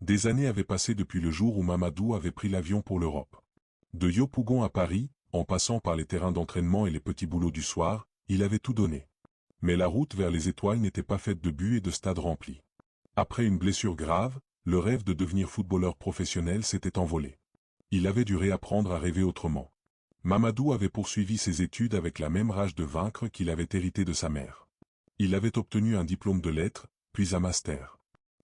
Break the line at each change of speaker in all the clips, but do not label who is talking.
Des années avaient passé depuis le jour où Mamadou avait pris l'avion pour l'Europe. De Yopougon à Paris, en passant par les terrains d'entraînement et les petits boulots du soir, il avait tout donné. Mais la route vers les étoiles n'était pas faite de buts et de stades remplis. Après une blessure grave, le rêve de devenir footballeur professionnel s'était envolé. Il avait dû réapprendre à rêver autrement. Mamadou avait poursuivi ses études avec la même rage de vaincre qu'il avait hérité de sa mère. Il avait obtenu un diplôme de lettres, puis un master.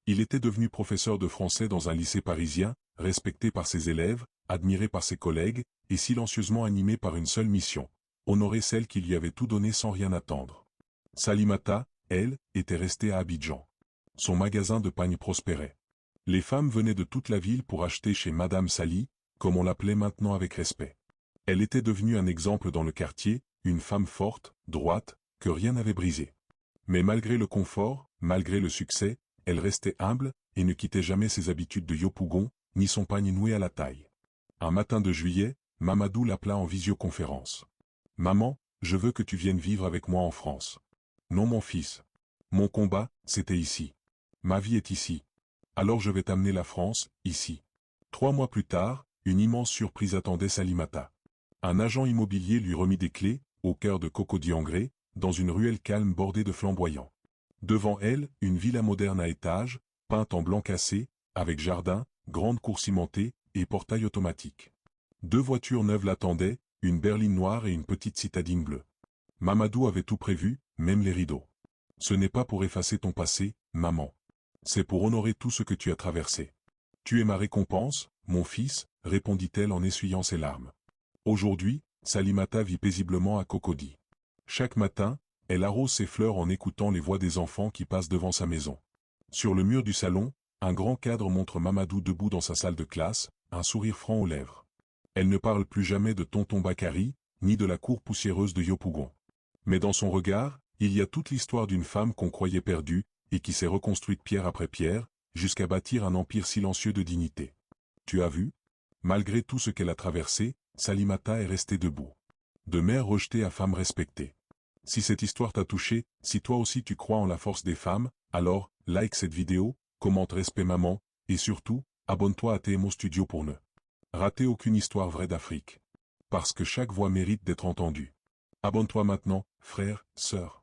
Il était devenu professeur de français dans un lycée parisien, respecté par ses élèves, admiré par ses collègues, et silencieusement animé par une seule mission, honorer celle qui lui avait tout donné sans rien attendre. Salimata, elle, était restée à Abidjan. Son magasin de pagnes prospérait. Les femmes venaient de toute la ville pour acheter chez Madame Sali, comme on l'appelait maintenant avec respect. Elle était devenue un exemple dans le quartier, une femme forte, droite, que rien n'avait brisée. Mais malgré le confort, malgré le succès, elle restait humble, et ne quittait jamais ses habitudes de Yopougon, ni son pagne noué à la taille. Un matin de juillet, Mamadou l'appela en visioconférence. « Maman, je veux que tu viennes vivre avec moi en France. »« Non mon fils. Mon combat, c'était ici. Ma vie est ici. Alors je vais t'amener la France, ici. » 3 mois plus tard, une immense surprise attendait Salimata. Un agent immobilier lui remit des clés, au cœur de Cocody-en-Grès, dans une ruelle calme bordée de flamboyants. Devant elle, une villa moderne à étages, peinte en blanc cassé, avec jardin, grande cour cimentée, et portail automatique. 2 voitures neuves l'attendaient, une berline noire et une petite citadine bleue. Mamadou avait tout prévu, même les rideaux. « Ce n'est pas pour effacer ton passé, maman. C'est pour honorer tout ce que tu as traversé. Tu es ma récompense, mon fils, répondit-elle en essuyant ses larmes. Aujourd'hui, Salimata vit paisiblement à Cocody. Chaque matin, elle arrose ses fleurs en écoutant les voix des enfants qui passent devant sa maison. Sur le mur du salon, un grand cadre montre Mamadou debout dans sa salle de classe, un sourire franc aux lèvres. Elle ne parle plus jamais de tonton Bakary, ni de la cour poussiéreuse de Yopougon. Mais dans son regard, il y a toute l'histoire d'une femme qu'on croyait perdue, et qui s'est reconstruite pierre après pierre, jusqu'à bâtir un empire silencieux de dignité. Tu as vu? Malgré tout ce qu'elle a traversé, Salimata est restée debout. De mère rejetée à femme respectée. Si cette histoire t'a touché, si toi aussi tu crois en la force des femmes, alors, like cette vidéo, commente respect maman, et surtout, abonne-toi à TMO Studio pour ne rater aucune histoire vraie d'Afrique. Parce que chaque voix mérite d'être entendue. Abonne-toi maintenant, frère, sœur.